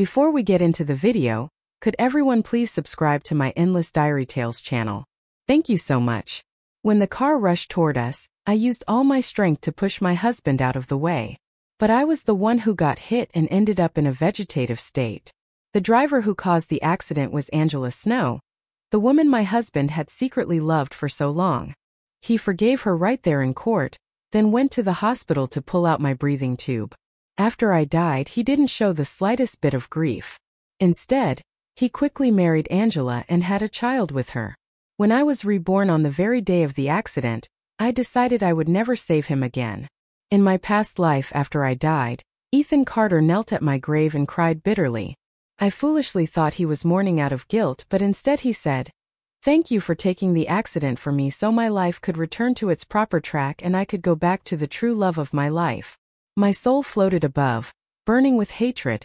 Before we get into the video, could everyone please subscribe to my Endless Diary Tales channel? Thank you so much. When the car rushed toward us, I used all my strength to push my husband out of the way. But I was the one who got hit and ended up in a vegetative state. The driver who caused the accident was Angela Snow, the woman my husband had secretly loved for so long. He forgave her right there in court, then went to the hospital to pull out my breathing tube. After I died, he didn't show the slightest bit of grief. Instead, he quickly married Angela and had a child with her. When I was reborn on the very day of the accident, I decided I would never save him again. In my past life after I died, Ethan Carter knelt at my grave and cried bitterly. I foolishly thought he was mourning out of guilt, but instead he said, "Thank you for taking the accident for me so my life could return to its proper track and I could go back to the true love of my life." My soul floated above, burning with hatred,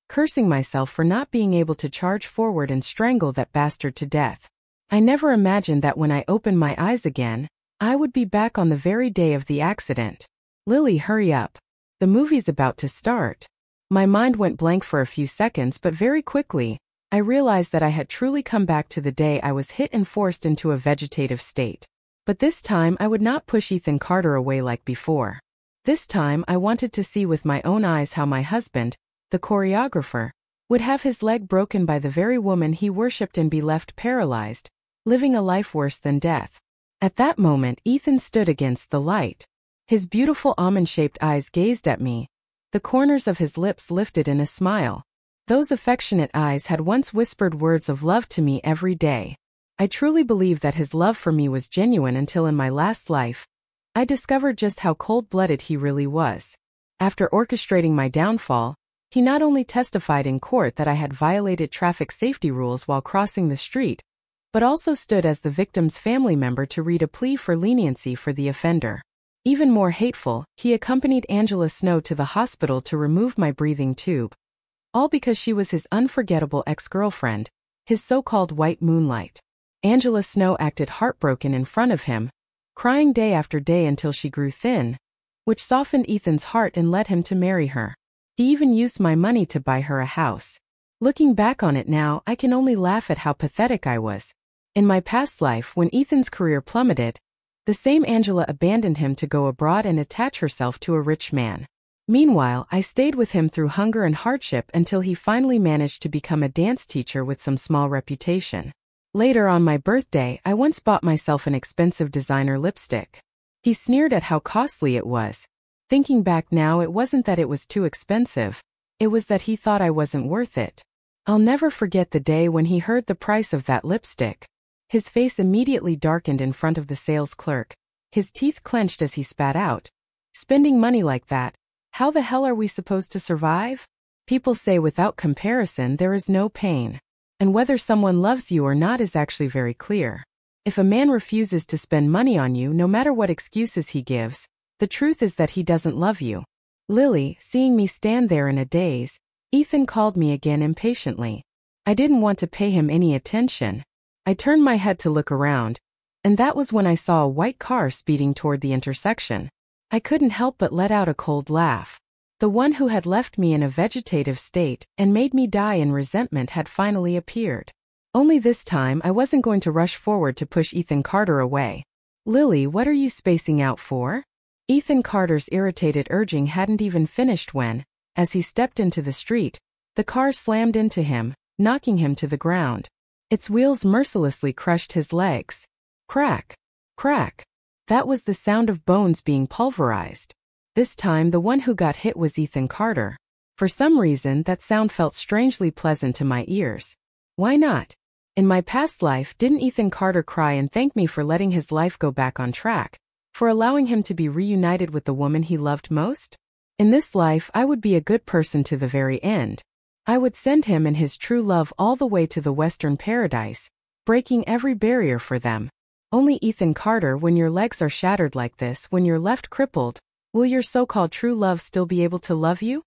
cursing myself for not being able to charge forward and strangle that bastard to death. I never imagined that when I opened my eyes again, I would be back on the very day of the accident. Lily, hurry up. The movie's about to start. My mind went blank for a few seconds, but very quickly, I realized that I had truly come back to the day I was hit and forced into a vegetative state. But this time I would not push Ethan Carter away like before. This time I wanted to see with my own eyes how my husband, the choreographer, would have his leg broken by the very woman he worshipped and be left paralyzed, living a life worse than death. At that moment, Ethan stood against the light. His beautiful almond-shaped eyes gazed at me. The corners of his lips lifted in a smile. Those affectionate eyes had once whispered words of love to me every day. I truly believed that his love for me was genuine until in my last life, I discovered just how cold-blooded he really was. After orchestrating my downfall, he not only testified in court that I had violated traffic safety rules while crossing the street, but also stood as the victim's family member to read a plea for leniency for the offender. Even more hateful, he accompanied Angela Snow to the hospital to remove my breathing tube. All because she was his unforgettable ex-girlfriend, his so-called white moonlight. Angela Snow acted heartbroken in front of him, crying day after day until she grew thin, which softened Ethan's heart and led him to marry her. He even used my money to buy her a house. Looking back on it now, I can only laugh at how pathetic I was. In my past life, when Ethan's career plummeted, the same Angela abandoned him to go abroad and attach herself to a rich man. Meanwhile, I stayed with him through hunger and hardship until he finally managed to become a dance teacher with some small reputation. Later on my birthday, I once bought myself an expensive designer lipstick. He sneered at how costly it was. Thinking back now, it wasn't that it was too expensive. It was that he thought I wasn't worth it. I'll never forget the day when he heard the price of that lipstick. His face immediately darkened in front of the sales clerk. His teeth clenched as he spat out. Spending money like that, how the hell are we supposed to survive? People say without comparison there is no pain. And whether someone loves you or not is actually very clear. If a man refuses to spend money on you no matter what excuses he gives, the truth is that he doesn't love you. Lily, seeing me stand there in a daze, Ethan called me again impatiently. I didn't want to pay him any attention. I turned my head to look around, and that was when I saw a white car speeding toward the intersection. I couldn't help but let out a cold laugh. The one who had left me in a vegetative state and made me die in resentment had finally appeared. Only this time I wasn't going to rush forward to push Ethan Carter away. "Lily, what are you spacing out for?" Ethan Carter's irritated urging hadn't even finished when, as he stepped into the street, the car slammed into him, knocking him to the ground. Its wheels mercilessly crushed his legs. Crack, crack. That was the sound of bones being pulverized. This time the one who got hit was Ethan Carter. For some reason that sound felt strangely pleasant to my ears. Why not? In my past life, didn't Ethan Carter cry and thank me for letting his life go back on track? For allowing him to be reunited with the woman he loved most? In this life I would be a good person to the very end. I would send him and his true love all the way to the Western paradise, breaking every barrier for them. Only Ethan Carter, when your legs are shattered like this, when you're left crippled, will your so-called true love still be able to love you?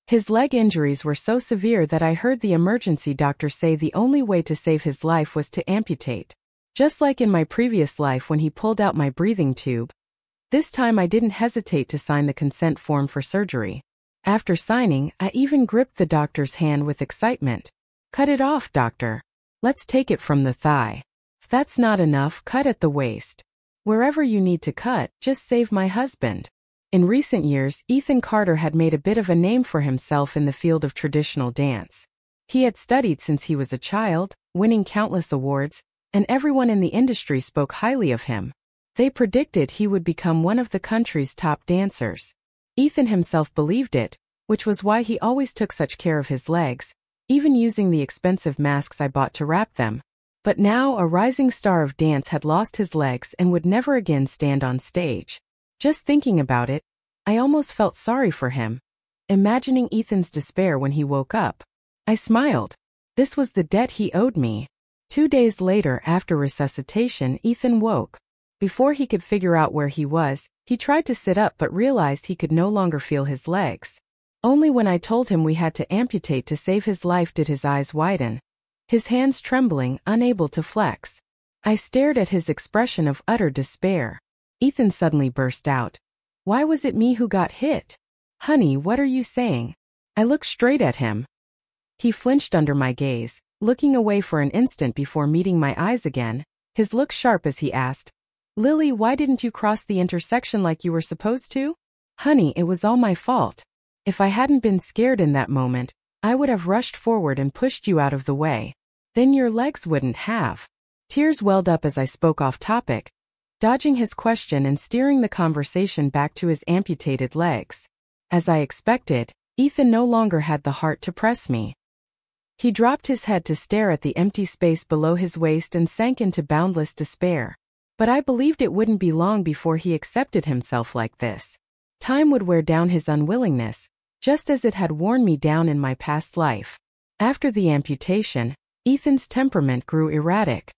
His leg injuries were so severe that I heard the emergency doctor say the only way to save his life was to amputate. Just like in my previous life when he pulled out my breathing tube. This time I didn't hesitate to sign the consent form for surgery. After signing, I even gripped the doctor's hand with excitement. "Cut it off, doctor. Let's take it from the thigh. If that's not enough, cut at the waist. Wherever you need to cut, just save my husband." In recent years, Ethan Carter had made a bit of a name for himself in the field of traditional dance. He had studied since he was a child, winning countless awards, and everyone in the industry spoke highly of him. They predicted he would become one of the country's top dancers. Ethan himself believed it, which was why he always took such care of his legs, even using the expensive masks I bought to wrap them. But now a rising star of dance had lost his legs and would never again stand on stage. Just thinking about it, I almost felt sorry for him. Imagining Ethan's despair when he woke up, I smiled. This was the debt he owed me. 2 days later, after resuscitation, Ethan woke. Before he could figure out where he was, he tried to sit up but realized he could no longer feel his legs. Only when I told him we had to amputate to save his life did his eyes widen, his hands trembling, unable to flex. I stared at his expression of utter despair. Ethan suddenly burst out. "Why was it me who got hit? Honey, what are you saying?" I looked straight at him. He flinched under my gaze, looking away for an instant before meeting my eyes again, his look sharp as he asked, "Lily, why didn't you cross the intersection like you were supposed to?" "Honey, it was all my fault. If I hadn't been scared in that moment, I would have rushed forward and pushed you out of the way. Then your legs wouldn't have." Tears welled up as I spoke off topic, dodging his question and steering the conversation back to his amputated legs. As I expected, Ethan no longer had the heart to press me. He dropped his head to stare at the empty space below his waist and sank into boundless despair. But I believed it wouldn't be long before he accepted himself like this. Time would wear down his unwillingness, just as it had worn me down in my past life. After the amputation, Ethan's temperament grew erratic.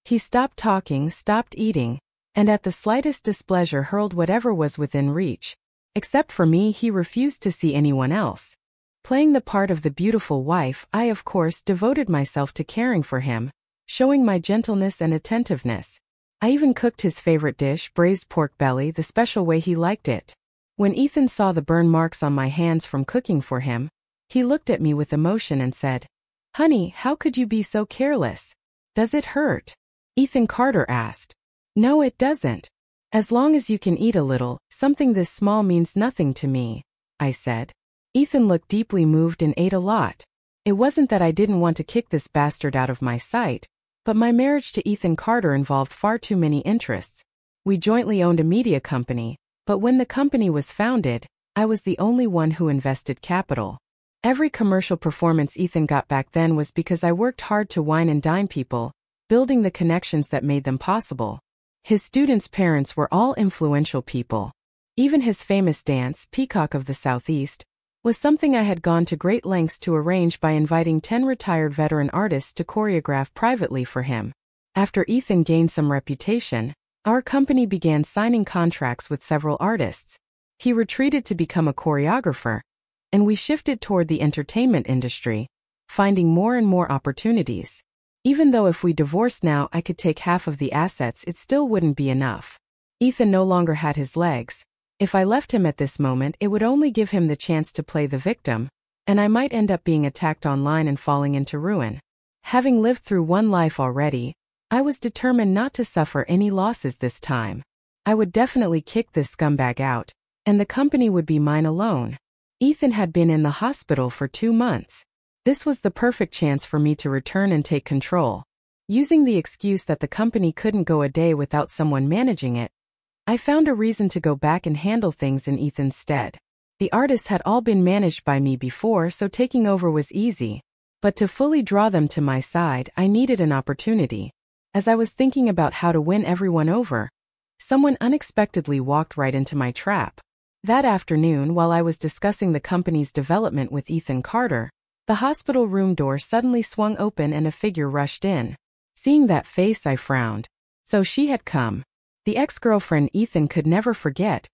He stopped talking, stopped eating, and at the slightest displeasure hurled whatever was within reach. Except for me, he refused to see anyone else. Playing the part of the beautiful wife, I of course devoted myself to caring for him, showing my gentleness and attentiveness. I even cooked his favorite dish, braised pork belly, the special way he liked it. When Ethan saw the burn marks on my hands from cooking for him, he looked at me with emotion and said, "Honey, how could you be so careless? Does it hurt?" Ethan Carter asked. "No, it doesn't. As long as you can eat a little, something this small means nothing to me," I said. Ethan looked deeply moved and ate a lot. It wasn't that I didn't want to kick this bastard out of my sight, but my marriage to Ethan Carter involved far too many interests. We jointly owned a media company, but when the company was founded, I was the only one who invested capital. Every commercial performance Ethan got back then was because I worked hard to wine and dine people, building the connections that made them possible. His students' parents were all influential people. Even his famous dance, Peacock of the Southeast, was something I had gone to great lengths to arrange by inviting 10 retired veteran artists to choreograph privately for him. After Ethan gained some reputation, our company began signing contracts with several artists. He retreated to become a choreographer, and we shifted toward the entertainment industry, finding more and more opportunities. Even though if we divorced now I could take half of the assets, it still wouldn't be enough. Ethan no longer had his legs. If I left him at this moment, it would only give him the chance to play the victim, and I might end up being attacked online and falling into ruin. Having lived through one life already, I was determined not to suffer any losses this time. I would definitely kick this scumbag out, and the company would be mine alone. Ethan had been in the hospital for 2 months. This was the perfect chance for me to return and take control. Using the excuse that the company couldn't go a day without someone managing it, I found a reason to go back and handle things in Ethan's stead. The artists had all been managed by me before, so taking over was easy. But to fully draw them to my side, I needed an opportunity. As I was thinking about how to win everyone over, someone unexpectedly walked right into my trap. That afternoon, while I was discussing the company's development with Ethan Carter, the hospital room door suddenly swung open and a figure rushed in. Seeing that face, I frowned. So she had come. The ex-girlfriend Ethan could never forget.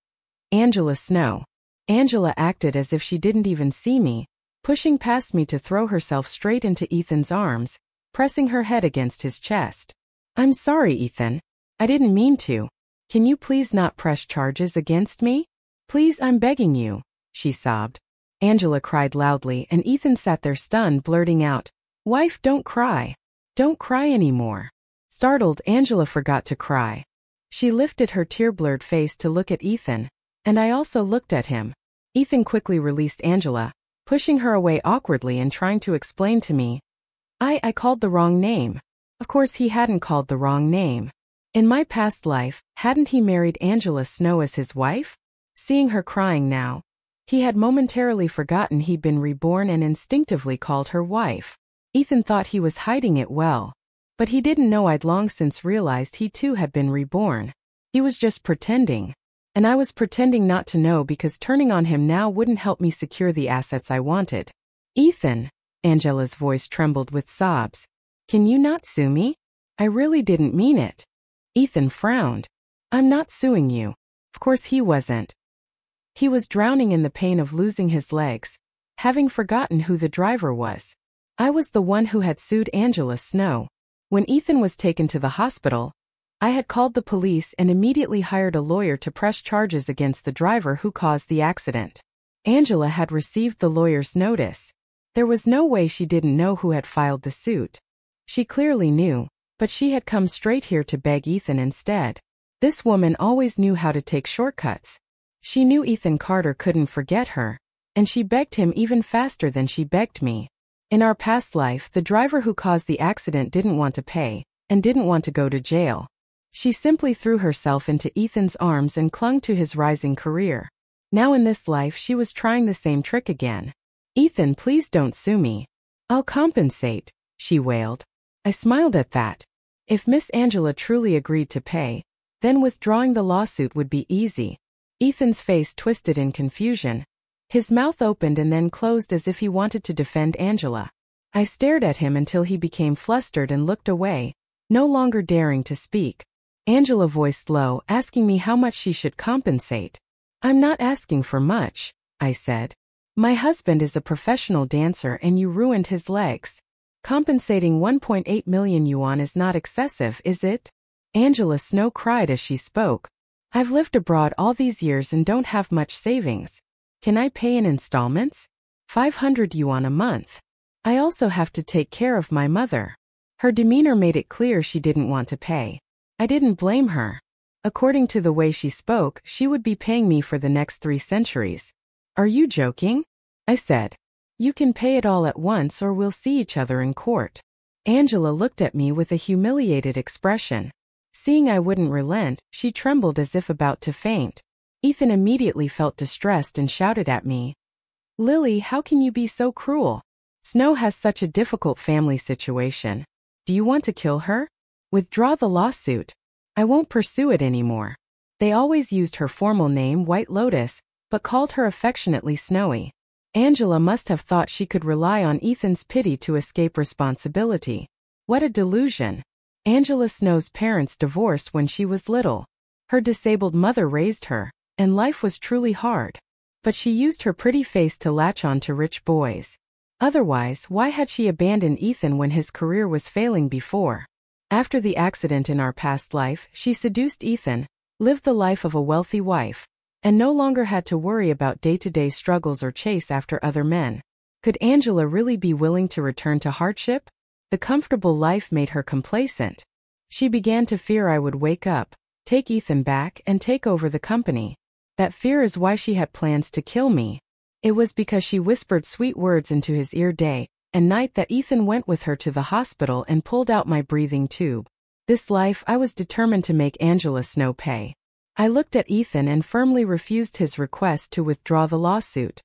Angela Snow. Angela acted as if she didn't even see me, pushing past me to throw herself straight into Ethan's arms, pressing her head against his chest. "I'm sorry, Ethan. I didn't mean to. Can you please not press charges against me? Please, I'm begging you," she sobbed. Angela cried loudly, and Ethan sat there stunned, blurting out, "Wife, don't cry. Don't cry anymore." Startled, Angela forgot to cry. She lifted her tear-blurred face to look at Ethan, and I also looked at him. Ethan quickly released Angela, pushing her away awkwardly and trying to explain to me. I called the wrong name. Of course he hadn't called the wrong name. In my past life, hadn't he married Angela Snow as his wife? Seeing her crying now, he had momentarily forgotten he'd been reborn and instinctively called her wife. Ethan thought he was hiding it well. But he didn't know I'd long since realized he too had been reborn. He was just pretending. And I was pretending not to know because turning on him now wouldn't help me secure the assets I wanted. "Ethan," Angela's voice trembled with sobs. "Can you not sue me? I really didn't mean it." Ethan frowned. "I'm not suing you." Of course he wasn't. He was drowning in the pain of losing his legs, having forgotten who the driver was. I was the one who had sued Angela Snow. When Ethan was taken to the hospital, I had called the police and immediately hired a lawyer to press charges against the driver who caused the accident. Angela had received the lawyer's notice. There was no way she didn't know who had filed the suit. She clearly knew, but she had come straight here to beg Ethan instead. This woman always knew how to take shortcuts. She knew Ethan Carter couldn't forget her, and she begged him even faster than she begged me. In our past life, the driver who caused the accident didn't want to pay, and didn't want to go to jail. She simply threw herself into Ethan's arms and clung to his rising career. Now in this life she was trying the same trick again. "Ethan, please don't sue me. I'll compensate," she wailed. I smiled at that. If Miss Angela truly agreed to pay, then withdrawing the lawsuit would be easy. Ethan's face twisted in confusion. His mouth opened and then closed as if he wanted to defend Angela. I stared at him until he became flustered and looked away, no longer daring to speak. Angela voiced low, asking me how much she should compensate. "I'm not asking for much," I said. "My husband is a professional dancer and you ruined his legs. Compensating 1.8 million yuan is not excessive, is it?" Angela Snow cried as she spoke. "I've lived abroad all these years and don't have much savings. Can I pay in installments? 500 yuan a month. I also have to take care of my mother." Her demeanor made it clear she didn't want to pay. I didn't blame her. According to the way she spoke, she would be paying me for the next 3 centuries. "Are you joking?" I said. "You can pay it all at once or we'll see each other in court." Angela looked at me with a humiliated expression. Seeing I wouldn't relent, she trembled as if about to faint. Ethan immediately felt distressed and shouted at me. "Lily, how can you be so cruel? Snow has such a difficult family situation. Do you want to kill her? Withdraw the lawsuit. I won't pursue it anymore." They always used her formal name, White Lotus, but called her affectionately Snowy. Angela must have thought she could rely on Ethan's pity to escape responsibility. What a delusion. Angela Snow's parents divorced when she was little. Her disabled mother raised her, and life was truly hard. But she used her pretty face to latch on to rich boys. Otherwise, why had she abandoned Ethan when his career was failing before? After the accident in our past life, she seduced Ethan, lived the life of a wealthy wife, and no longer had to worry about day-to-day struggles or chase after other men. Could Angela really be willing to return to hardship? The comfortable life made her complacent. She began to fear I would wake up, take Ethan back, and take over the company. That fear is why she had plans to kill me. It was because she whispered sweet words into his ear day and night that Ethan went with her to the hospital and pulled out my breathing tube. This life I was determined to make Angela Snow pay. I looked at Ethan and firmly refused his request to withdraw the lawsuit.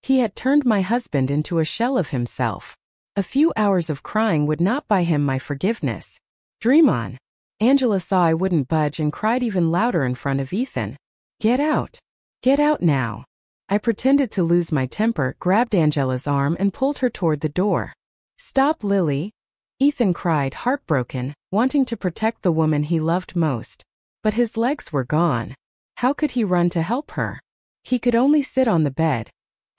He had turned my husband into a shell of himself. A few hours of crying would not buy him my forgiveness. Dream on. Angela saw I wouldn't budge and cried even louder in front of Ethan. "Get out. Get out now." I pretended to lose my temper, grabbed Angela's arm and pulled her toward the door. "Stop, Lily." Ethan cried, heartbroken, wanting to protect the woman he loved most. But his legs were gone. How could he run to help her? He could only sit on the bed,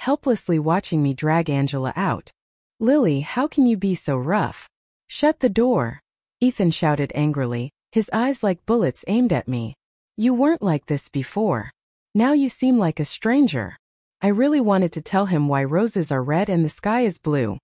helplessly watching me drag Angela out. "Lily, how can you be so rough? Shut the door," Ethan shouted angrily, his eyes like bullets aimed at me. "You weren't like this before. Now you seem like a stranger." I really wanted to tell him why roses are red and the sky is blue.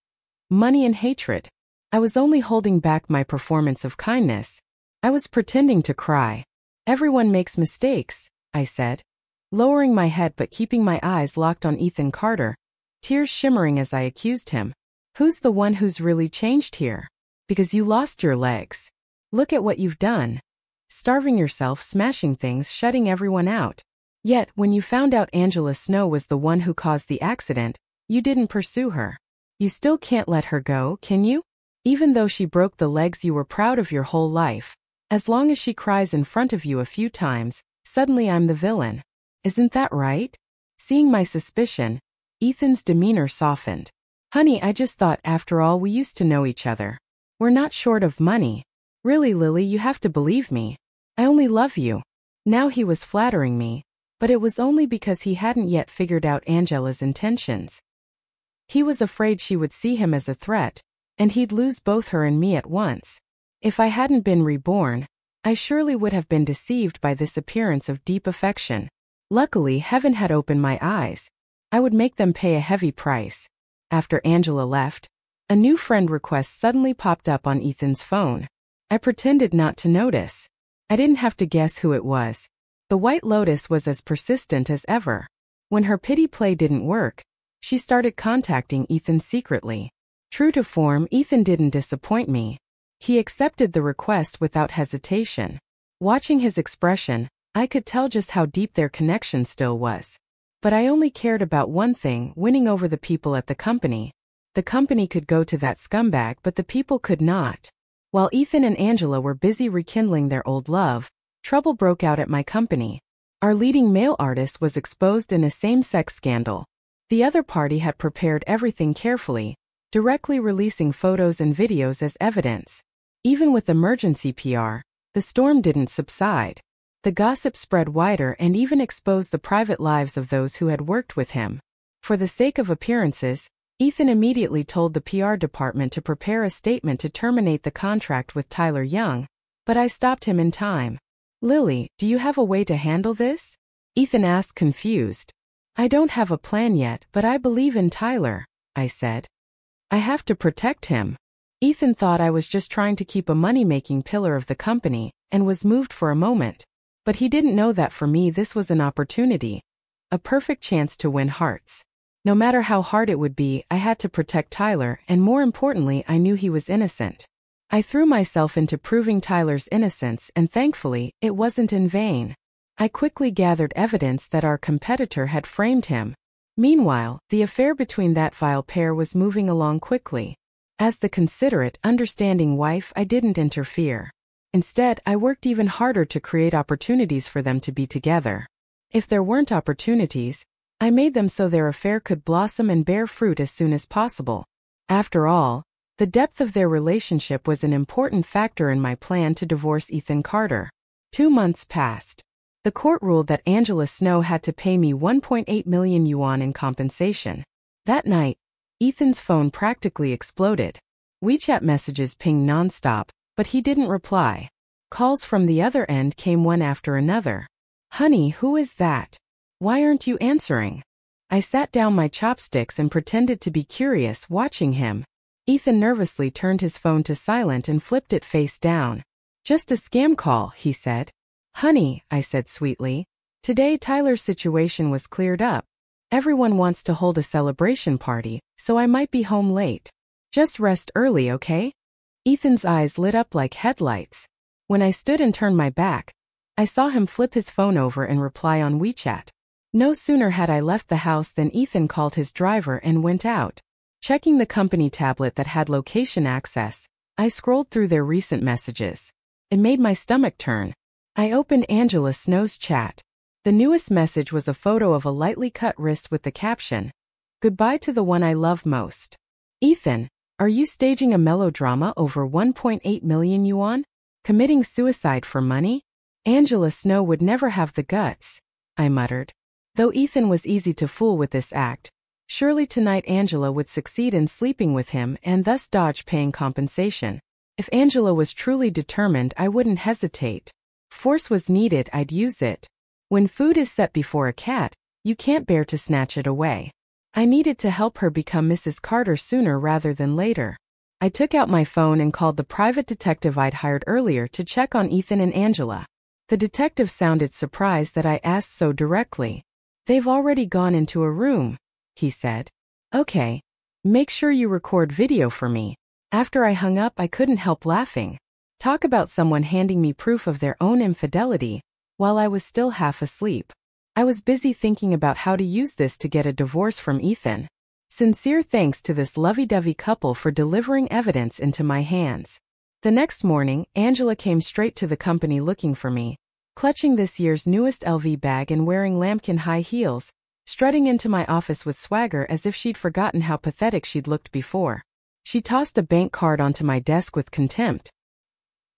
Money and hatred. I was only holding back my performance of kindness. I was pretending to cry. Everyone makes mistakes, I said, lowering my head but keeping my eyes locked on Ethan Carter, tears shimmering as I accused him. Who's the one who's really changed here? Because you lost your legs. Look at what you've done. Starving yourself, smashing things, shutting everyone out. Yet, when you found out Angela Snow was the one who caused the accident, you didn't pursue her. You still can't let her go, can you? Even though she broke the legs you were proud of your whole life. As long as she cries in front of you a few times, suddenly I'm the villain. Isn't that right? Seeing my suspicion, Ethan's demeanor softened. Honey, I just thought after all we used to know each other. We're not short of money. Really, Lily, you have to believe me. I only love you. Now he was flattering me, but it was only because he hadn't yet figured out Angela's intentions. He was afraid she would see him as a threat, and he'd lose both her and me at once. If I hadn't been reborn, I surely would have been deceived by this appearance of deep affection. Luckily, heaven had opened my eyes. I would make them pay a heavy price. After Angela left, a new friend request suddenly popped up on Ethan's phone. I pretended not to notice. I didn't have to guess who it was. The White Lotus was as persistent as ever. When her pity play didn't work, she started contacting Ethan secretly. True to form, Ethan didn't disappoint me. He accepted the request without hesitation. Watching his expression, I could tell just how deep their connection still was. But I only cared about one thing, winning over the people at the company. The company could go to that scumbag, but the people could not. While Ethan and Angela were busy rekindling their old love, trouble broke out at my company. Our leading male artist was exposed in a same-sex scandal. The other party had prepared everything carefully, directly releasing photos and videos as evidence. Even with emergency PR, the storm didn't subside. The gossip spread wider and even exposed the private lives of those who had worked with him. For the sake of appearances, Ethan immediately told the PR department to prepare a statement to terminate the contract with Tyler Young, but I stopped him in time. Lily, do you have a way to handle this? Ethan asked, confused. I don't have a plan yet, but I believe in Tyler, I said. I have to protect him. Ethan thought I was just trying to keep a money-making pillar of the company, and was moved for a moment. But he didn't know that for me this was an opportunity. A perfect chance to win hearts. No matter how hard it would be, I had to protect Tyler, and more importantly, I knew he was innocent. I threw myself into proving Tyler's innocence, and thankfully, it wasn't in vain. I quickly gathered evidence that our competitor had framed him. Meanwhile, the affair between that vile pair was moving along quickly. As the considerate, understanding wife, I didn't interfere. Instead, I worked even harder to create opportunities for them to be together. If there weren't opportunities, I made them so their affair could blossom and bear fruit as soon as possible. After all, the depth of their relationship was an important factor in my plan to divorce Ethan Carter. 2 months passed. The court ruled that Angela Snow had to pay me 1.8 million yuan in compensation. That night, Ethan's phone practically exploded. WeChat messages pinged nonstop, but he didn't reply. Calls from the other end came one after another. Honey, who is that? Why aren't you answering? I sat down my chopsticks and pretended to be curious, watching him. Ethan nervously turned his phone to silent and flipped it face down. Just a scam call, he said. Honey, I said sweetly. Today Tyler's situation was cleared up. Everyone wants to hold a celebration party, so I might be home late. Just rest early, okay? Ethan's eyes lit up like headlights. When I stood and turned my back, I saw him flip his phone over and reply on WeChat. No sooner had I left the house than Ethan called his driver and went out. Checking the company tablet that had location access, I scrolled through their recent messages. It made my stomach turn. I opened Angela Snow's chat. The newest message was a photo of a lightly cut wrist with the caption, "Goodbye to the one I love most." Ethan, are you staging a melodrama over 1.8 million yuan? Committing suicide for money? Angela Snow would never have the guts, I muttered. Though Ethan was easy to fool with this act, surely tonight Angela would succeed in sleeping with him and thus dodge paying compensation. If Angela was truly determined, I wouldn't hesitate. Force was needed, I'd use it. When food is set before a cat, You can't bear to snatch it away. I needed to help her become Mrs. Carter sooner rather than later. I took out my phone and called the private detective I'd hired earlier to check on Ethan and Angela. The detective sounded surprised that I asked so directly. They've already gone into a room, he said. Okay. Make sure you record video for me. After I hung up, I couldn't help laughing. Talk about someone handing me proof of their own infidelity while I was still half asleep. I was busy thinking about how to use this to get a divorce from Ethan. Sincere thanks to this lovey-dovey couple for delivering evidence into my hands. The next morning, Angela came straight to the company looking for me, clutching this year's newest LV bag and wearing lambkin high heels, strutting into my office with swagger as if she'd forgotten how pathetic she'd looked before. She tossed a bank card onto my desk with contempt.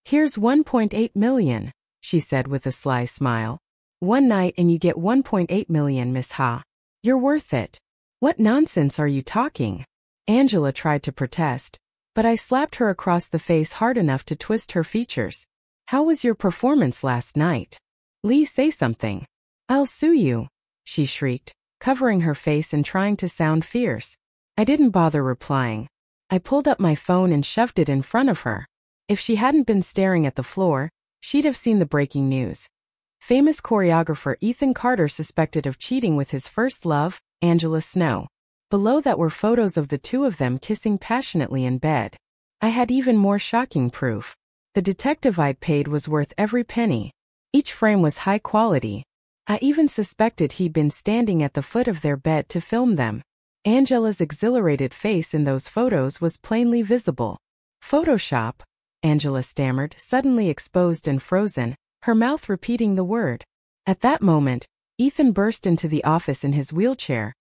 "Here's $1.8 million, she said with a sly smile. "One night and you get $1.8 million, Miss Ha. You're worth it." "What nonsense are you talking?" Angela tried to protest, but I slapped her across the face hard enough to twist her features. "How was your performance last night? Lee, say something." "I'll sue you," she shrieked, covering her face and trying to sound fierce. I didn't bother replying. I pulled up my phone and shoved it in front of her. If she hadn't been staring at the floor, she'd have seen the breaking news. Famous choreographer Ethan Carter suspected of cheating with his first love, Angela Snow. Below that were photos of the two of them kissing passionately in bed. I had even more shocking proof. The detective I'd paid was worth every penny. Each frame was high quality. I even suspected he'd been standing at the foot of their bed to film them. Angela's exhilarated face in those photos was plainly visible. "Photoshop," Angela stammered, suddenly exposed and frozen, her mouth repeating the word. At that moment, Ethan burst into the office in his wheelchair,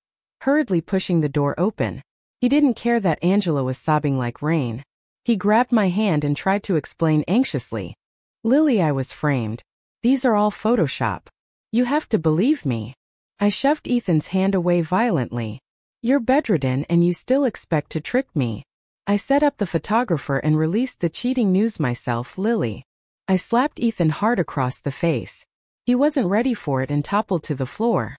hurriedly pushing the door open. He didn't care that Angela was sobbing like rain. He grabbed my hand and tried to explain anxiously. "Lily, I was framed. These are all Photoshop. You have to believe me." I shoved Ethan's hand away violently. "You're bedridden and you still expect to trick me." I set up the photographer and released the cheating news myself, Lily. I slapped Ethan hard across the face. He wasn't ready for it and toppled to the floor.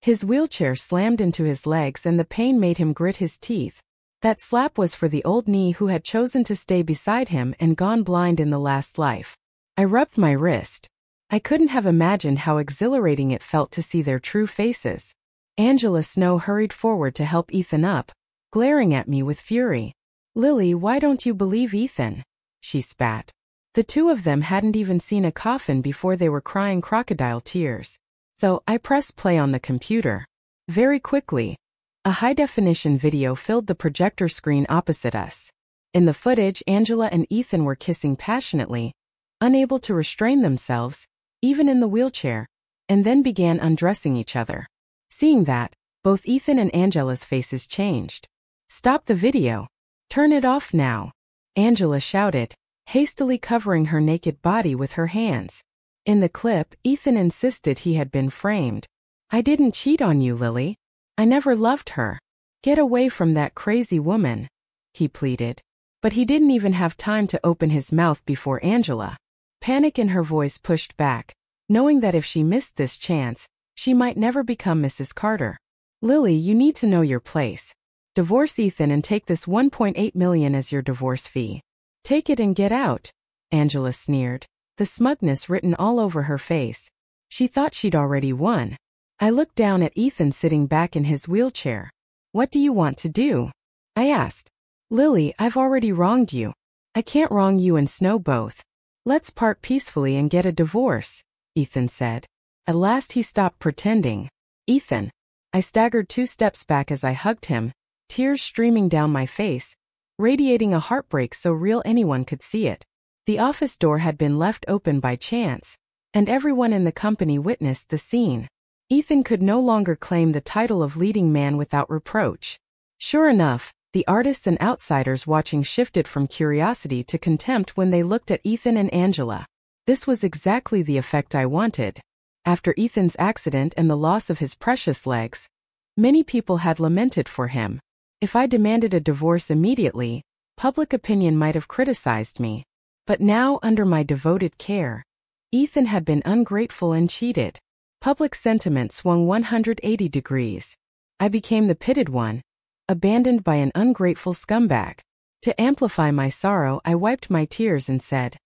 His wheelchair slammed into his legs and the pain made him grit his teeth. That slap was for the old knee who had chosen to stay beside him and gone blind in the last life. I rubbed my wrist. I couldn't have imagined how exhilarating it felt to see their true faces. Angela Snow hurried forward to help Ethan up, glaring at me with fury. "Lily, why don't you believe Ethan?" she spat. The two of them hadn't even seen a coffin before they were crying crocodile tears. So I pressed play on the computer. Very quickly, a high-definition video filled the projector screen opposite us. In the footage, Angela and Ethan were kissing passionately, unable to restrain themselves, even in the wheelchair, and then began undressing each other. Seeing that, both Ethan and Angela's faces changed. "Stop the video. Turn it off now," Angela shouted, hastily covering her naked body with her hands. In the clip, Ethan insisted he had been framed. "I didn't cheat on you, Lily. I never loved her. Get away from that crazy woman," he pleaded. But he didn't even have time to open his mouth before Angela. Panic in her voice pushed back, knowing that if she missed this chance, she might never become Mrs. Carter. "Lily, you need to know your place. Divorce Ethan and take this $1.8 million as your divorce fee. Take it and get out," Angela sneered, the smugness written all over her face. She thought she'd already won. I looked down at Ethan sitting back in his wheelchair. "What do you want to do?" I asked. "Lily, I've already wronged you. I can't wrong you and Snow both. Let's part peacefully and get a divorce," Ethan said. At last he stopped pretending. "Ethan." I staggered 2 steps back as I hugged him, tears streaming down my face, radiating a heartbreak so real anyone could see it. The office door had been left open by chance, and everyone in the company witnessed the scene. Ethan could no longer claim the title of leading man without reproach. Sure enough, the artists and outsiders watching shifted from curiosity to contempt when they looked at Ethan and Angela. This was exactly the effect I wanted. After Ethan's accident and the loss of his precious legs, many people had lamented for him. If I demanded a divorce immediately, public opinion might have criticized me. But now, under my devoted care, Ethan had been ungrateful and cheated. Public sentiment swung 180 degrees. I became the pitted one, abandoned by an ungrateful scumbag. To amplify my sorrow, I wiped my tears and said,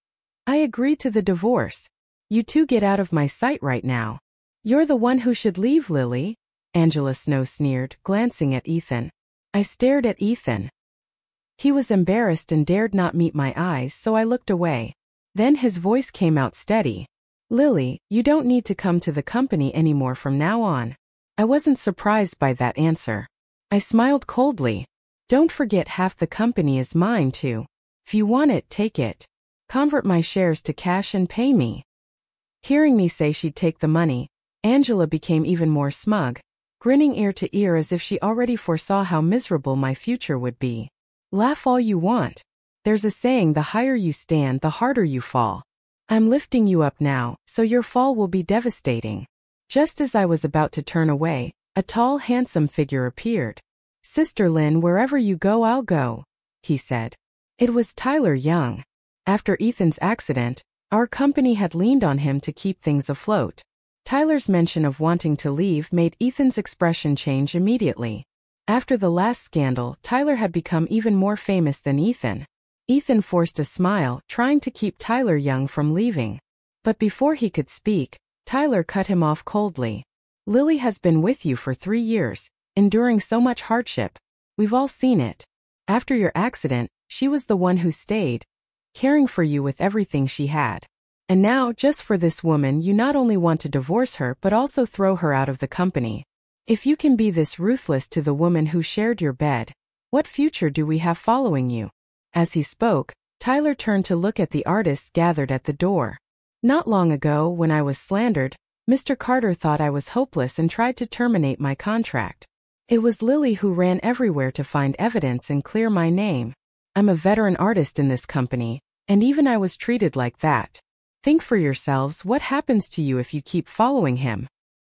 I agree to the divorce. You two get out of my sight right now. You're the one who should leave, Lily, Angela Snow sneered, glancing at Ethan. I stared at Ethan. He was embarrassed and dared not meet my eyes, so I looked away. Then his voice came out steady. Lily, you don't need to come to the company anymore from now on. I wasn't surprised by that answer. I smiled coldly. Don't forget half the company is mine too. If you want it, take it. Convert my shares to cash and pay me. Hearing me say she'd take the money, Angela became even more smug, grinning ear to ear as if she already foresaw how miserable my future would be. Laugh all you want. There's a saying, the higher you stand, the harder you fall. I'm lifting you up now, so your fall will be devastating. Just as I was about to turn away, a tall, handsome figure appeared. Sister Lynn, wherever you go, I'll go, he said. It was Tyler Young. After Ethan's accident, our company had leaned on him to keep things afloat. Tyler's mention of wanting to leave made Ethan's expression change immediately. After the last scandal, Tyler had become even more famous than Ethan. Ethan forced a smile, trying to keep Tyler Young from leaving. But before he could speak, Tyler cut him off coldly. Lily has been with you for 3 years, enduring so much hardship. We've all seen it. After your accident, she was the one who stayed, caring for you with everything she had. And now, just for this woman, you not only want to divorce her but also throw her out of the company. If you can be this ruthless to the woman who shared your bed, what future do we have following you? As he spoke, Tyler turned to look at the artists gathered at the door. Not long ago, when I was slandered, Mr. Carter thought I was hopeless and tried to terminate my contract. It was Lily who ran everywhere to find evidence and clear my name. I'm a veteran artist in this company, and even I was treated like that. Think for yourselves what happens to you if you keep following him.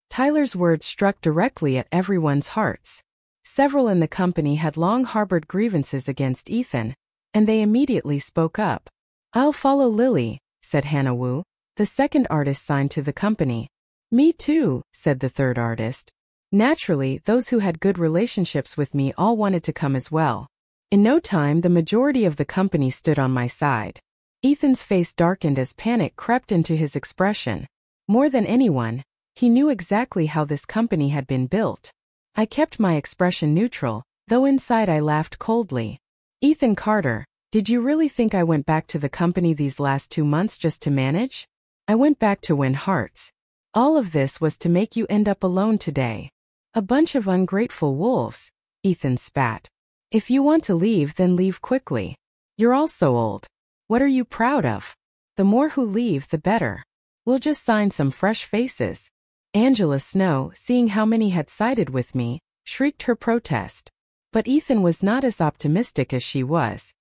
Tyler's words struck directly at everyone's hearts. Several in the company had long harbored grievances against Ethan, and they immediately spoke up. I'll follow Lily, said Hannah Wu, the second artist signed to the company. Me too, said the third artist. Naturally, those who had good relationships with me all wanted to come as well. In no time, the majority of the company stood on my side. Ethan's face darkened as panic crept into his expression. More than anyone, he knew exactly how this company had been built. I kept my expression neutral, though inside I laughed coldly. Ethan Carter, did you really think I went back to the company these last 2 months just to manage? I went back to win hearts. All of this was to make you end up alone today. A bunch of ungrateful wolves, Ethan spat. If you want to leave, then leave quickly. You're all so old. What are you proud of? The more who leave, the better. We'll just sign some fresh faces. Angela Snow, seeing how many had sided with me, shrieked her protest. But Ethan was not as optimistic as she was.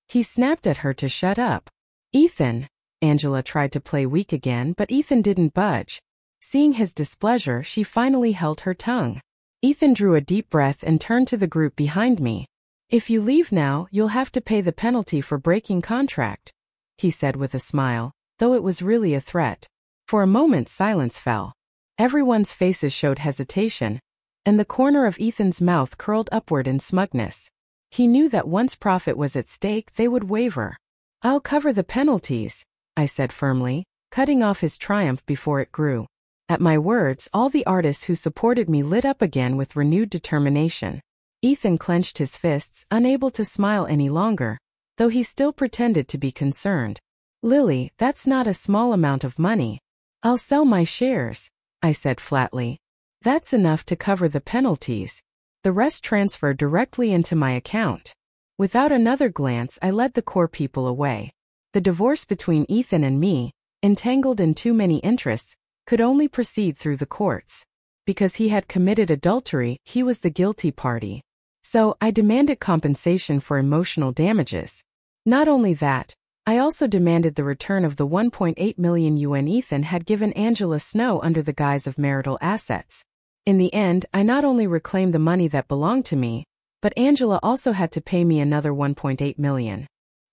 He snapped at her to shut up. Ethan, Angela tried to play weak again, but Ethan didn't budge. Seeing his displeasure, she finally held her tongue. Ethan drew a deep breath and turned to the group behind me. If you leave now, you'll have to pay the penalty for breaking contract, he said with a smile, though it was really a threat. For a moment, silence fell. Everyone's faces showed hesitation, and the corner of Ethan's mouth curled upward in smugness. He knew that once profit was at stake, they would waver. I'll cover the penalties, I said firmly, cutting off his triumph before it grew. At my words, all the artists who supported me lit up again with renewed determination. Ethan clenched his fists, unable to smile any longer, though he still pretended to be concerned. Lily, that's not a small amount of money. I'll sell my shares, I said flatly. That's enough to cover the penalties. The rest transfer directly into my account. Without another glance, I led the core people away. The divorce between Ethan and me, entangled in too many interests, could only proceed through the courts. Because he had committed adultery, he was the guilty party. So, I demanded compensation for emotional damages. Not only that, I also demanded the return of the 1.8 million yuan Ethan had given Angela Snow under the guise of marital assets. In the end, I not only reclaimed the money that belonged to me, but Angela also had to pay me another 1.8 million.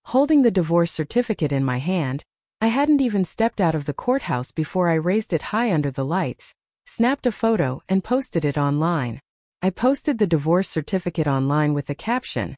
Holding the divorce certificate in my hand, I hadn't even stepped out of the courthouse before I raised it high under the lights, snapped a photo, and posted it online. I posted the divorce certificate online with a caption,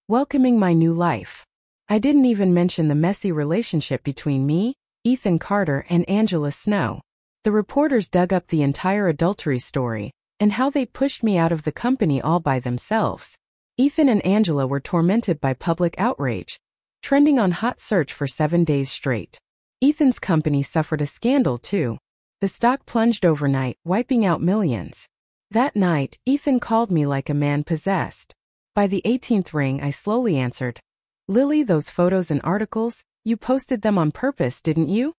"Welcoming my new life." I didn't even mention the messy relationship between me, Ethan Carter, and Angela Snow. The reporters dug up the entire adultery story, and how they pushed me out of the company all by themselves. Ethan and Angela were tormented by public outrage, trending on Hot Search for 7 days straight. Ethan's company suffered a scandal too. The stock plunged overnight, wiping out millions. That night, Ethan called me like a man possessed. By the 18th ring, I slowly answered, "Lily, those photos and articles, you posted them on purpose, didn't you?"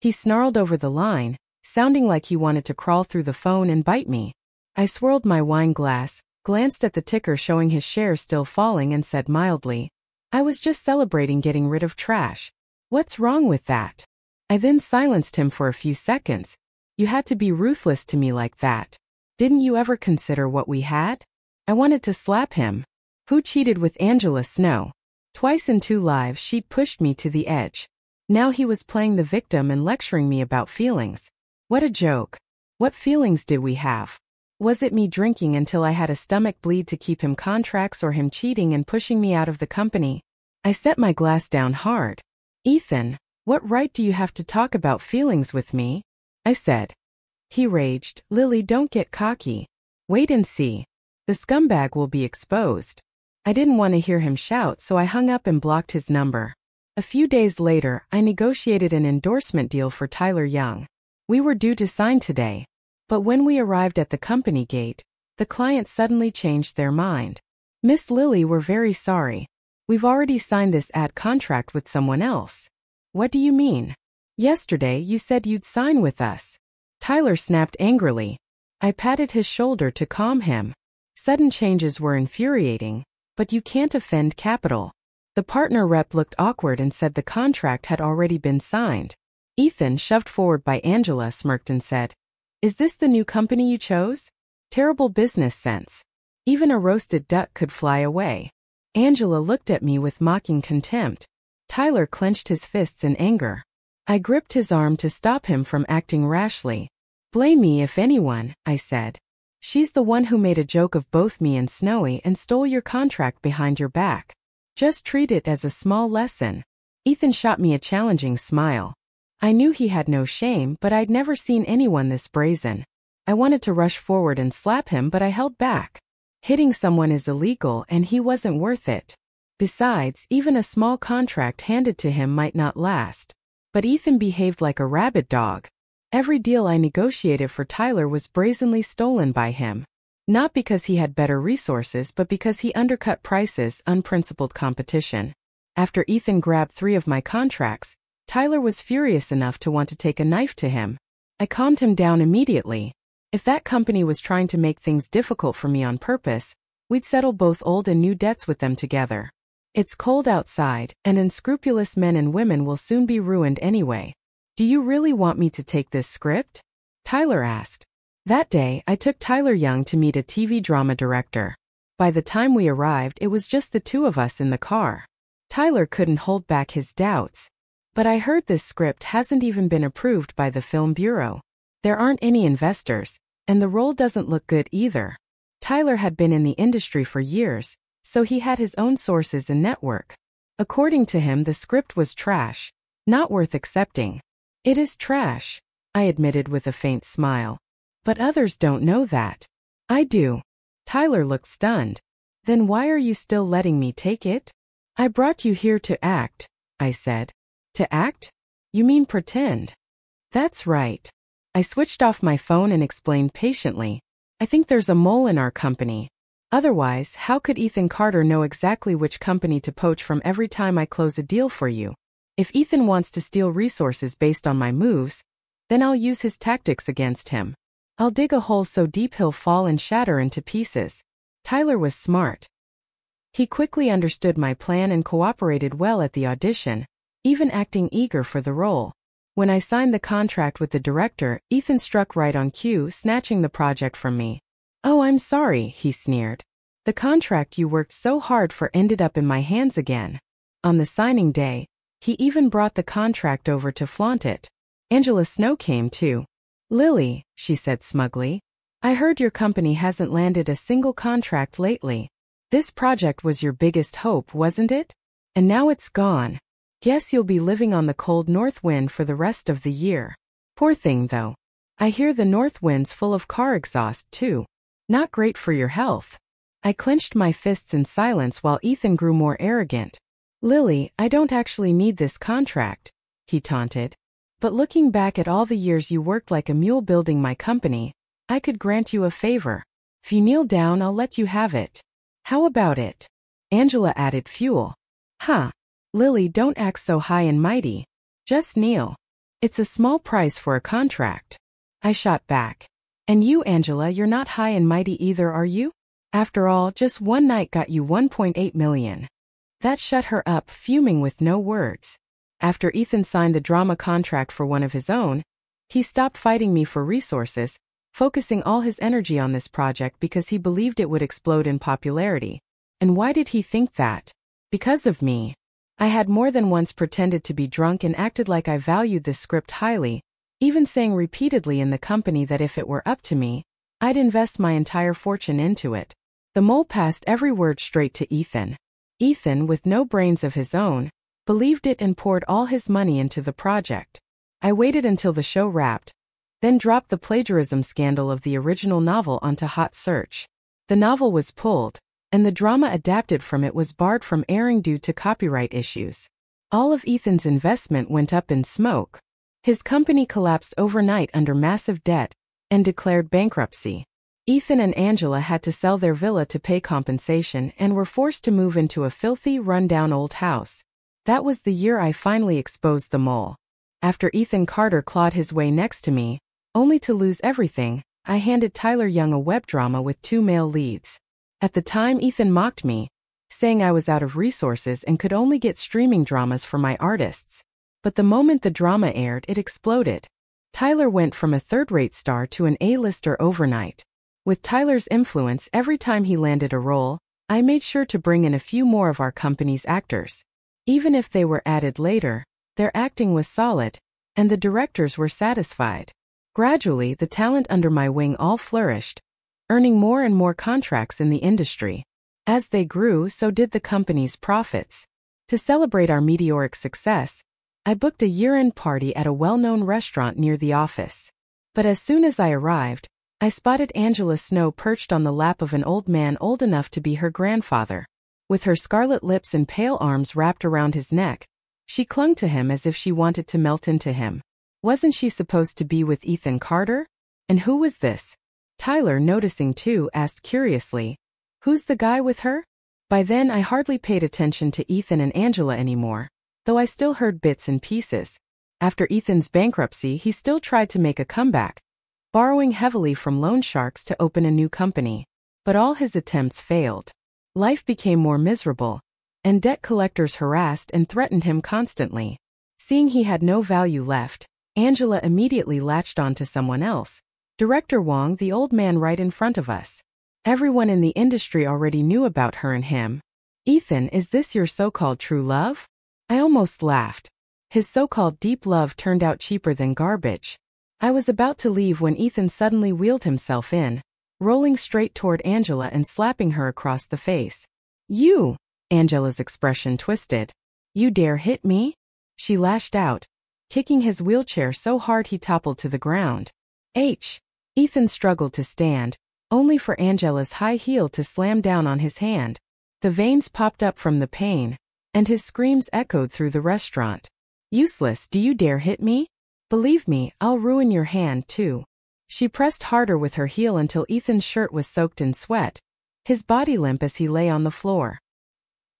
He snarled over the line, sounding like he wanted to crawl through the phone and bite me. I swirled my wine glass, glanced at the ticker showing his shares still falling, and said mildly, "I was just celebrating getting rid of trash. What's wrong with that?" I then silenced him for a few seconds. "You had to be ruthless to me like that. Didn't you ever consider what we had?" I wanted to slap him. Who cheated with Angela Snow? Twice in 2 lives she pushed me to the edge. Now he was playing the victim and lecturing me about feelings. What a joke. What feelings did we have? Was it me drinking until I had a stomach bleed to keep him contracts, or him cheating and pushing me out of the company? I set my glass down hard. "Ethan, what right do you have to talk about feelings with me?" I said. He raged, "Lily, don't get cocky. Wait and see. The scumbag will be exposed." I didn't want to hear him shout, so I hung up and blocked his number. A few days later, I negotiated an endorsement deal for Tyler Young. We were due to sign today. But when we arrived at the company gate, the client suddenly changed their mind. "Miss Lily, we're very sorry. We've already signed this ad contract with someone else." "What do you mean? Yesterday you said you'd sign with us." Tyler snapped angrily. I patted his shoulder to calm him. Sudden changes were infuriating, but you can't offend capital. The partner rep looked awkward and said the contract had already been signed. Ethan, shoved forward by Angela, smirked and said, "Is this the new company you chose? Terrible business sense. Even a roasted duck could fly away." Angela looked at me with mocking contempt. Tyler clenched his fists in anger. I gripped his arm to stop him from acting rashly. "Blame me if anyone," I said. "She's the one who made a joke of both me and Snowy and stole your contract behind your back. Just treat it as a small lesson." Ethan shot me a challenging smile. I knew he had no shame, but I'd never seen anyone this brazen. I wanted to rush forward and slap him, but I held back. Hitting someone is illegal, and he wasn't worth it. Besides, even a small contract handed to him might not last. But Ethan behaved like a rabid dog. Every deal I negotiated for Tyler was brazenly stolen by him. Not because he had better resources, but because he undercut prices, unprincipled competition. After Ethan grabbed 3 of my contracts, Tyler was furious enough to want to take a knife to him. I calmed him down immediately. If that company was trying to make things difficult for me on purpose, we'd settle both old and new debts with them together. It's cold outside, and unscrupulous men and women will soon be ruined anyway. "Do you really want me to take this script?" Tyler asked. That day, I took Tyler Young to meet a TV drama director. By the time we arrived, it was just the 2 of us in the car. Tyler couldn't hold back his doubts. "But I heard this script hasn't even been approved by the Film Bureau. There aren't any investors, and the role doesn't look good either." Tyler had been in the industry for years, so he had his own sources and network. According to him, the script was trash, not worth accepting. "It is trash," I admitted with a faint smile. "But others don't know that." "I do." Tyler looked stunned. "Then why are you still letting me take it?" "I brought you here to act," I said. "To act? You mean pretend?" "That's right." I switched off my phone and explained patiently. "I think there's a mole in our company. Otherwise, how could Ethan Carter know exactly which company to poach from every time I close a deal for you? If Ethan wants to steal resources based on my moves, then I'll use his tactics against him. I'll dig a hole so deep he'll fall and shatter into pieces." Tyler was smart. He quickly understood my plan and cooperated well at the audition, even acting eager for the role. When I signed the contract with the director, Ethan struck right on cue, snatching the project from me. "Oh, I'm sorry," he sneered. "The contract you worked so hard for ended up in my hands again." On the signing day, he even brought the contract over to flaunt it. Angela Snow came too. Lily, she said smugly, I heard your company hasn't landed a single contract lately. This project was your biggest hope, wasn't it? And now it's gone. Guess you'll be living on the cold north wind for the rest of the year. Poor thing though. I hear the north wind's full of car exhaust too. Not great for your health. I clenched my fists in silence while Ethan grew more arrogant. Lily, I don't actually need this contract, he taunted. But looking back at all the years you worked like a mule building my company, I could grant you a favor. If you kneel down, I'll let you have it. How about it? Angela added fuel. Huh. Lily, don't act so high and mighty. Just kneel. It's a small price for a contract. I shot back. And you, Angela, you're not high and mighty either, are you? After all, just one night got you 1.8 million. That shut her up, fuming with no words. After Ethan signed the drama contract for one of his own, he stopped fighting me for resources, focusing all his energy on this project because he believed it would explode in popularity. And why did he think that? Because of me. I had more than once pretended to be drunk and acted like I valued this script highly, even saying repeatedly in the company that if it were up to me, I'd invest my entire fortune into it. The mole passed every word straight to Ethan. Ethan, with no brains of his own, believed it and poured all his money into the project. I waited until the show wrapped, then dropped the plagiarism scandal of the original novel onto hot search. The novel was pulled, and the drama adapted from it was barred from airing due to copyright issues. All of Ethan's investment went up in smoke. His company collapsed overnight under massive debt and declared bankruptcy. Ethan and Angela had to sell their villa to pay compensation and were forced to move into a filthy, run-down old house. That was the year I finally exposed the mole. After Ethan Carter clawed his way next to me, only to lose everything, I handed Tyler Young a web drama with 2 male leads. At the time, Ethan mocked me, saying I was out of resources and could only get streaming dramas for my artists. But the moment the drama aired, it exploded. Tyler went from a third-rate star to an A-lister overnight. With Tyler's influence, every time he landed a role, I made sure to bring in a few more of our company's actors. Even if they were added later, their acting was solid, and the directors were satisfied. Gradually, the talent under my wing all flourished, earning more and more contracts in the industry. As they grew, so did the company's profits. To celebrate our meteoric success, I booked a year-end party at a well-known restaurant near the office. But as soon as I arrived, I spotted Angela Snow perched on the lap of an old man old enough to be her grandfather. With her scarlet lips and pale arms wrapped around his neck, she clung to him as if she wanted to melt into him. Wasn't she supposed to be with Ethan Carter? And who was this? Tyler, noticing too, asked curiously, "Who's the guy with her?" By then I hardly paid attention to Ethan and Angela anymore, though I still heard bits and pieces. After Ethan's bankruptcy, he still tried to make a comeback, borrowing heavily from loan sharks to open a new company. But all his attempts failed. Life became more miserable, and debt collectors harassed and threatened him constantly. Seeing he had no value left, Angela immediately latched on to someone else. Director Wong, the old man right in front of us. Everyone in the industry already knew about her and him. "Ethan, is this your so-called true love?" I almost laughed. His so-called deep love turned out cheaper than garbage. I was about to leave when Ethan suddenly wheeled himself in, rolling straight toward Angela and slapping her across the face. "You!" Angela's expression twisted. "You dare hit me?" She lashed out, kicking his wheelchair so hard he toppled to the ground. Ethan struggled to stand, only for Angela's high heel to slam down on his hand. The veins popped up from the pain, and his screams echoed through the restaurant. "Useless, do you dare hit me? Believe me, I'll ruin your hand too." She pressed harder with her heel until Ethan's shirt was soaked in sweat, his body limp as he lay on the floor.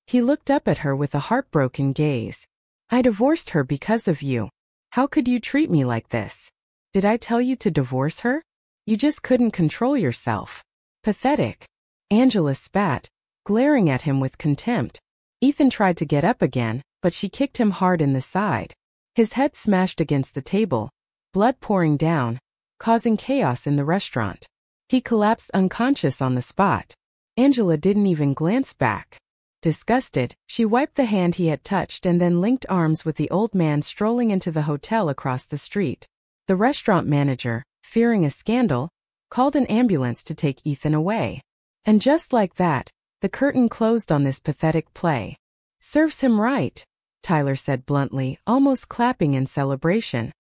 He looked up at her with a heartbroken gaze. "I divorced her because of you. How could you treat me like this? Did I tell you to divorce her? You just couldn't control yourself. Pathetic." Angela spat, glaring at him with contempt. Ethan tried to get up again, but she kicked him hard in the side. His head smashed against the table, blood pouring down, causing chaos in the restaurant. He collapsed unconscious on the spot. Angela didn't even glance back. Disgusted, she wiped the hand he had touched and then linked arms with the old man strolling into the hotel across the street. The restaurant manager, fearing a scandal, called an ambulance to take Ethan away. And just like that, the curtain closed on this pathetic play. "Serves him right," Tyler said bluntly, almost clapping in celebration.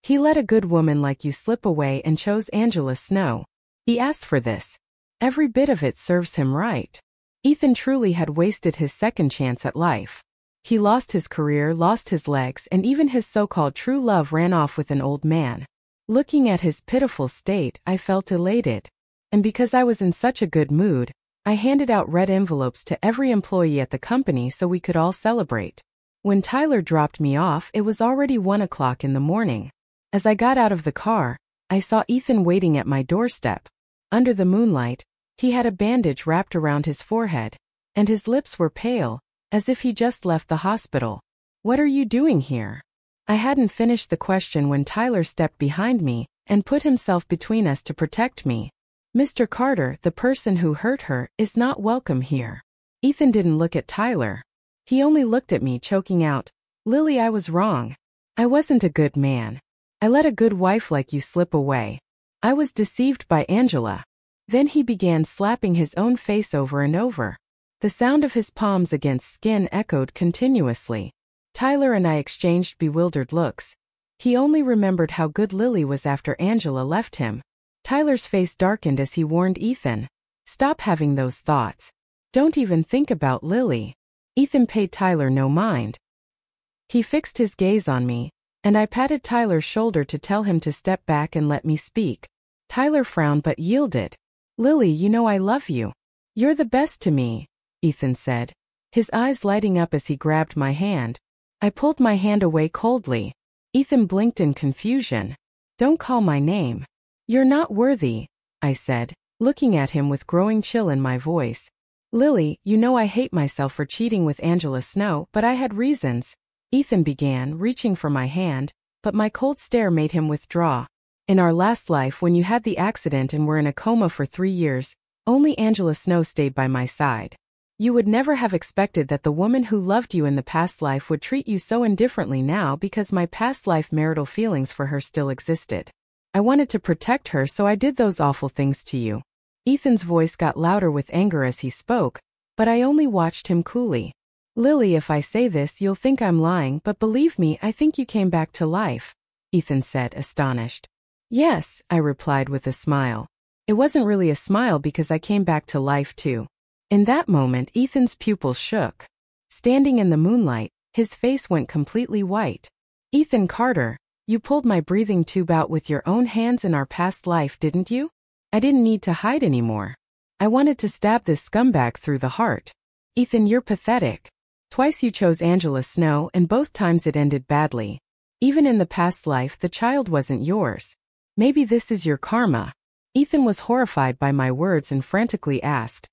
"He let a good woman like you slip away and chose Angela Snow. He asked for this. Every bit of it serves him right." Ethan truly had wasted his second chance at life. He lost his career, lost his legs, and even his so-called true love ran off with an old man. Looking at his pitiful state, I felt elated. And because I was in such a good mood, I handed out red envelopes to every employee at the company so we could all celebrate. When Tyler dropped me off, it was already 1 o'clock in the morning. As I got out of the car, I saw Ethan waiting at my doorstep. Under the moonlight, he had a bandage wrapped around his forehead, and his lips were pale, as if he just left the hospital. "What are you doing here?" I hadn't finished the question when Tyler stepped behind me and put himself between us to protect me. "Mr. Carter, the person who hurt her, is not welcome here." Ethan didn't look at Tyler. He only looked at me, choking out, "Lily, I was wrong. I wasn't a good man. I let a good wife like you slip away. I was deceived by Angela." Then he began slapping his own face over and over. The sound of his palms against skin echoed continuously. Tyler and I exchanged bewildered looks. He only remembered how good Lily was after Angela left him. Tyler's face darkened as he warned Ethan, "Stop having those thoughts. Don't even think about Lily." Ethan paid Tyler no mind. He fixed his gaze on me, and I patted Tyler's shoulder to tell him to step back and let me speak. Tyler frowned but yielded. "Lily, you know I love you. You're the best to me," Ethan said, his eyes lighting up as he grabbed my hand. I pulled my hand away coldly. Ethan blinked in confusion. "Don't call my name. You're not worthy," I said, looking at him with growing chill in my voice. "Lily, you know I hate myself for cheating with Angela Snow, but I had reasons," Ethan began, reaching for my hand, but my cold stare made him withdraw. "In our last life, when you had the accident and were in a coma for 3 years, only Angela Snow stayed by my side. You would never have expected that the woman who loved you in the past life would treat you so indifferently now because my past life marital feelings for her still existed. I wanted to protect her, so I did those awful things to you." Ethan's voice got louder with anger as he spoke, but I only watched him coolly. "Lily, if I say this, you'll think I'm lying, but believe me, I think you came back to life," Ethan said, astonished. "Yes," I replied with a smile. It wasn't really a smile because I came back to life too. In that moment, Ethan's pupils shook. Standing in the moonlight, his face went completely white. "Ethan Carter, you pulled my breathing tube out with your own hands in our past life, didn't you? I didn't need to hide anymore. I wanted to stab this scumbag through the heart. Ethan, you're pathetic. Twice you chose Angela Snow, and both times it ended badly. Even in the past life, the child wasn't yours. Maybe this is your karma." Ethan was horrified by my words and frantically asked,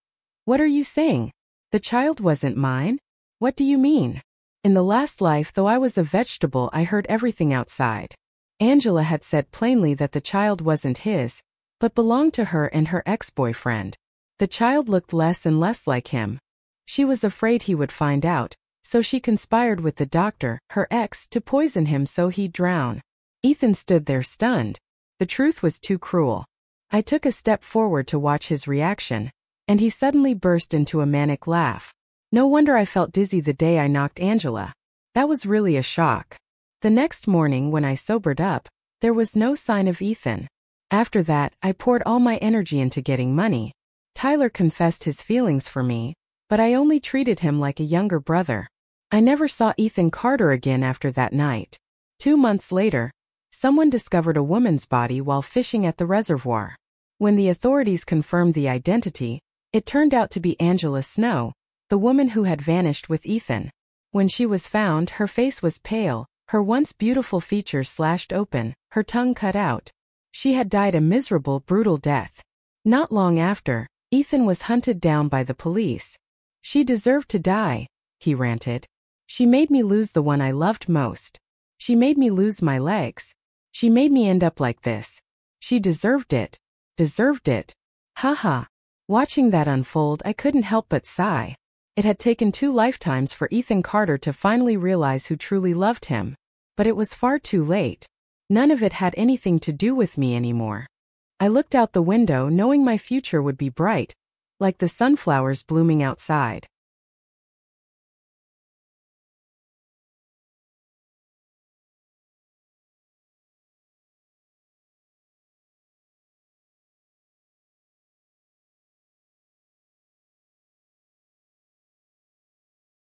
"What are you saying? The child wasn't mine? What do you mean?" "In the last life, though I was a vegetable, I heard everything outside. Angela had said plainly that the child wasn't his, but belonged to her and her ex-boyfriend. The child looked less and less like him. She was afraid he would find out, so she conspired with the doctor, her ex, to poison him so he'd drown." Ethan stood there stunned. The truth was too cruel. I took a step forward to watch his reaction, and he suddenly burst into a manic laugh. No wonder I felt dizzy the day I knocked Angela. That was really a shock. The next morning, when I sobered up, there was no sign of Ethan. After that, I poured all my energy into getting money. Tyler confessed his feelings for me, but I only treated him like a younger brother. I never saw Ethan Carter again after that night. 2 months later, someone discovered a woman's body while fishing at the reservoir. When the authorities confirmed the identity, it turned out to be Angela Snow, the woman who had vanished with Ethan. When she was found, her face was pale, her once beautiful features slashed open, her tongue cut out. She had died a miserable, brutal death. Not long after, Ethan was hunted down by the police. "She deserved to die," he ranted. "She made me lose the one I loved most. She made me lose my legs. She made me end up like this. She deserved it. Deserved it." Haha. Watching that unfold, I couldn't help but sigh. It had taken 2 lifetimes for Ethan Carter to finally realize who truly loved him. But it was far too late. None of it had anything to do with me anymore. I looked out the window knowing my future would be bright, like the sunflowers blooming outside.